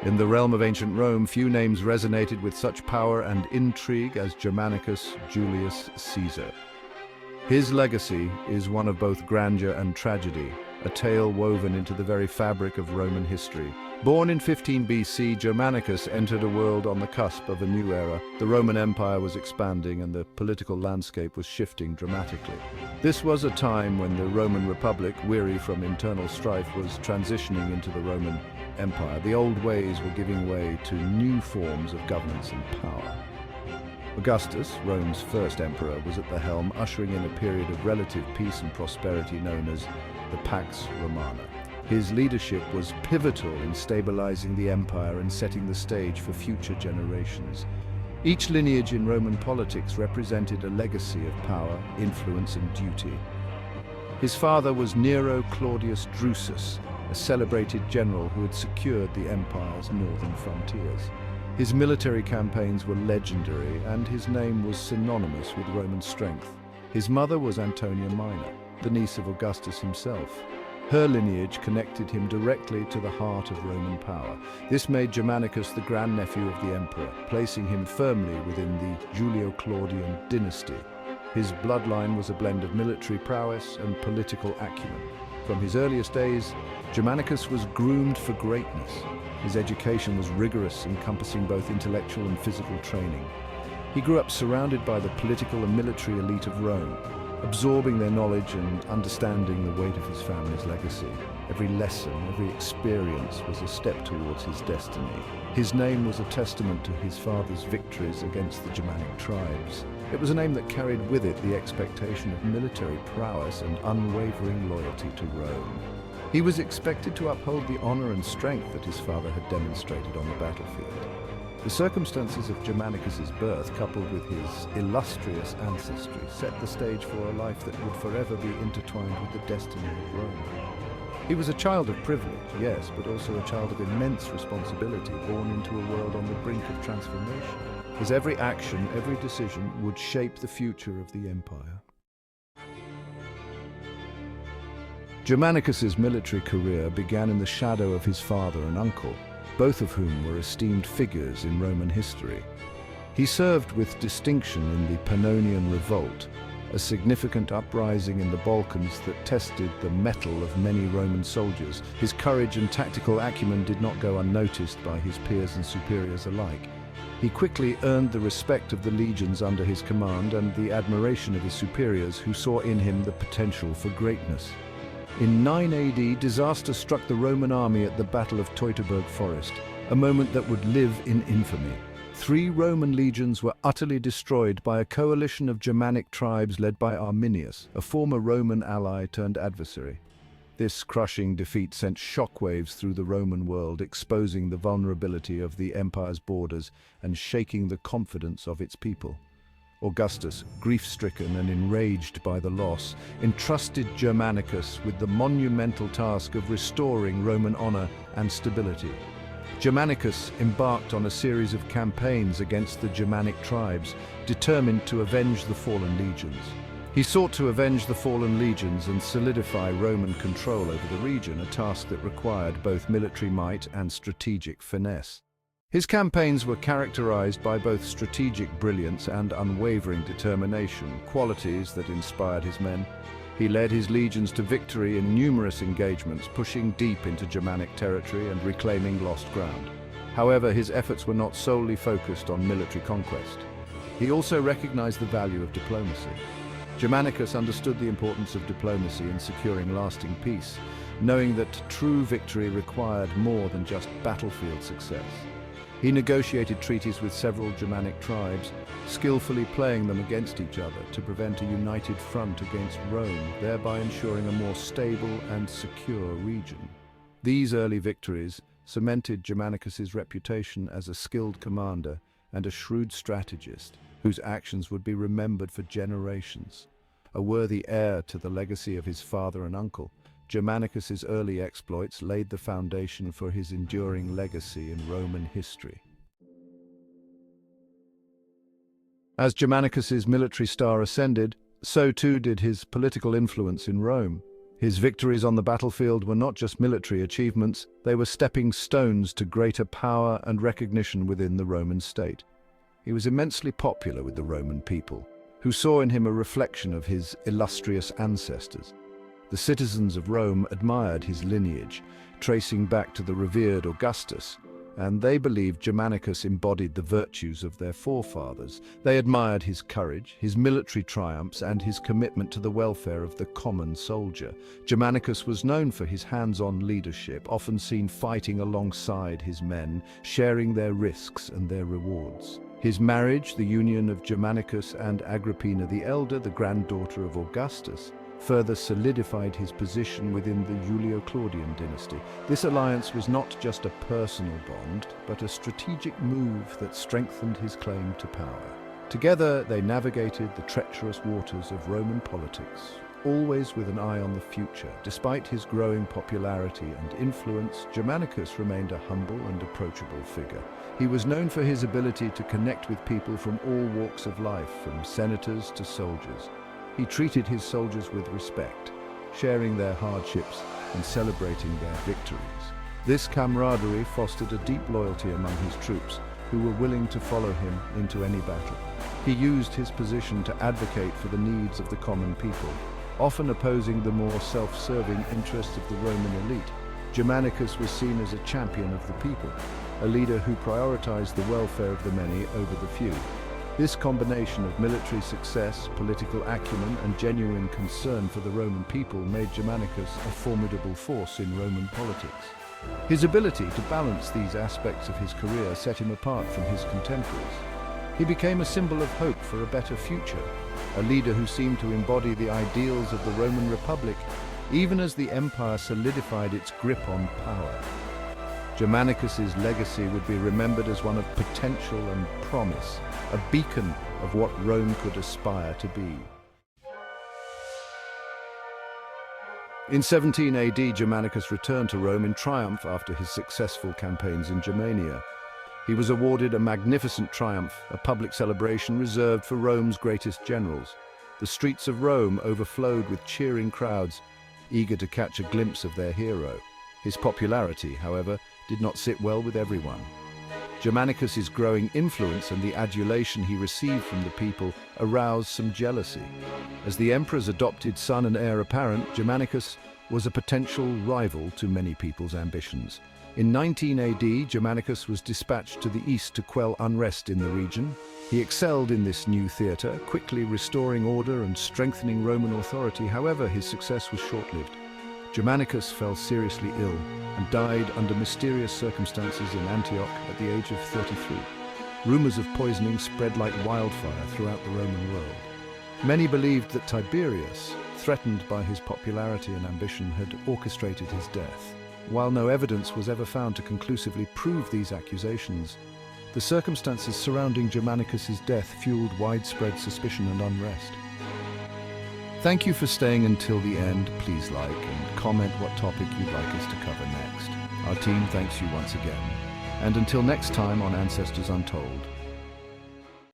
In the realm of ancient Rome, few names resonated with such power and intrigue as Germanicus Julius Caesar. His legacy is one of both grandeur and tragedy, a tale woven into the very fabric of Roman history. Born in 15 BC, Germanicus entered a world on the cusp of a new era. The Roman Empire was expanding and the political landscape was shifting dramatically. This was a time when the Roman Republic, weary from internal strife, was transitioning into the Roman Empire. The old ways were giving way to new forms of governance and power. Augustus, Rome's first emperor, was at the helm, ushering in a period of relative peace and prosperity known as the Pax Romana. His leadership was pivotal in stabilizing the empire and setting the stage for future generations. Each lineage in Roman politics represented a legacy of power, influence, and duty. His father was Nero Claudius Drusus, a celebrated general who had secured the empire's northern frontiers. His military campaigns were legendary, and his name was synonymous with Roman strength. His mother was Antonia Minor, the niece of Augustus himself. Her lineage connected him directly to the heart of Roman power. This made Germanicus the grandnephew of the emperor, placing him firmly within the Julio-Claudian dynasty. His bloodline was a blend of military prowess and political acumen. From his earliest days, Germanicus was groomed for greatness. His education was rigorous, encompassing both intellectual and physical training. He grew up surrounded by the political and military elite of Rome, absorbing their knowledge and understanding the weight of his family's legacy. Every lesson, every experience was a step towards his destiny. His name was a testament to his father's victories against the Germanic tribes. It was a name that carried with it the expectation of military prowess and unwavering loyalty to Rome. He was expected to uphold the honor and strength that his father had demonstrated on the battlefield. The circumstances of Germanicus's birth, coupled with his illustrious ancestry, set the stage for a life that would forever be intertwined with the destiny of Rome. He was a child of privilege, yes, but also a child of immense responsibility, born into a world on the brink of transformation. His every action, every decision would shape the future of the empire. Germanicus's military career began in the shadow of his father and uncle, both of whom were esteemed figures in Roman history. He served with distinction in the Pannonian Revolt, a significant uprising in the Balkans that tested the mettle of many Roman soldiers. His courage and tactical acumen did not go unnoticed by his peers and superiors alike. He quickly earned the respect of the legions under his command and the admiration of his superiors, who saw in him the potential for greatness. In 9 AD, disaster struck the Roman army at the Battle of Teutoburg Forest, a moment that would live in infamy. 3 Roman legions were utterly destroyed by a coalition of Germanic tribes led by Arminius, a former Roman ally turned adversary. This crushing defeat sent shockwaves through the Roman world, exposing the vulnerability of the empire's borders and shaking the confidence of its people. Augustus, grief-stricken and enraged by the loss, entrusted Germanicus with the monumental task of restoring Roman honor and stability. Germanicus embarked on a series of campaigns against the Germanic tribes, determined to avenge the fallen legions. He sought to avenge the fallen legions and solidify Roman control over the region, a task that required both military might and strategic finesse. His campaigns were characterized by both strategic brilliance and unwavering determination, qualities that inspired his men. He led his legions to victory in numerous engagements, pushing deep into Germanic territory and reclaiming lost ground. However, his efforts were not solely focused on military conquest. He also recognized the value of diplomacy. Germanicus understood the importance of diplomacy in securing lasting peace, knowing that true victory required more than just battlefield success. He negotiated treaties with several Germanic tribes, skillfully playing them against each other to prevent a united front against Rome, thereby ensuring a more stable and secure region. These early victories cemented Germanicus's reputation as a skilled commander and a shrewd strategist, whose actions would be remembered for generations. A worthy heir to the legacy of his father and uncle, Germanicus's early exploits laid the foundation for his enduring legacy in Roman history. As Germanicus's military star ascended, so too did his political influence in Rome. His victories on the battlefield were not just military achievements, they were stepping stones to greater power and recognition within the Roman state. He was immensely popular with the Roman people, who saw in him a reflection of his illustrious ancestors. The citizens of Rome admired his lineage, tracing back to the revered Augustus, and they believed Germanicus embodied the virtues of their forefathers. They admired his courage, his military triumphs, and his commitment to the welfare of the common soldier. Germanicus was known for his hands-on leadership, often seen fighting alongside his men, sharing their risks and their rewards. His marriage, the union of Germanicus and Agrippina the Elder, the granddaughter of Augustus, further solidified his position within the Julio-Claudian dynasty. This alliance was not just a personal bond, but a strategic move that strengthened his claim to power. Together, they navigated the treacherous waters of Roman politics, always with an eye on the future. Despite his growing popularity and influence, Germanicus remained a humble and approachable figure. He was known for his ability to connect with people from all walks of life, from senators to soldiers. He treated his soldiers with respect, sharing their hardships and celebrating their victories. This camaraderie fostered a deep loyalty among his troops, who were willing to follow him into any battle. He used his position to advocate for the needs of the common people, often opposing the more self-serving interests of the Roman elite. Germanicus was seen as a champion of the people, a leader who prioritized the welfare of the many over the few. This combination of military success, political acumen, and genuine concern for the Roman people made Germanicus a formidable force in Roman politics. His ability to balance these aspects of his career set him apart from his contemporaries. He became a symbol of hope for a better future, a leader who seemed to embody the ideals of the Roman Republic, even as the empire solidified its grip on power. Germanicus's legacy would be remembered as one of potential and promise, a beacon of what Rome could aspire to be. In 17 AD, Germanicus returned to Rome in triumph after his successful campaigns in Germania. He was awarded a magnificent triumph, a public celebration reserved for Rome's greatest generals. The streets of Rome overflowed with cheering crowds, eager to catch a glimpse of their hero. His popularity, however, did not sit well with everyone. Germanicus's growing influence and the adulation he received from the people aroused some jealousy. As the emperor's adopted son and heir apparent, Germanicus was a potential rival to many people's ambitions. In 19 AD, Germanicus was dispatched to the east to quell unrest in the region. He excelled in this new theatre, quickly restoring order and strengthening Roman authority. However, his success was short-lived. Germanicus fell seriously ill and died under mysterious circumstances in Antioch at the age of 33. Rumors of poisoning spread like wildfire throughout the Roman world. Many believed that Tiberius, threatened by his popularity and ambition, had orchestrated his death. While no evidence was ever found to conclusively prove these accusations, the circumstances surrounding Germanicus's death fueled widespread suspicion and unrest. Thank you for staying until the end. Please like and comment what topic you'd like us to cover next. Our team thanks you once again. And until next time on Ancestors Untold,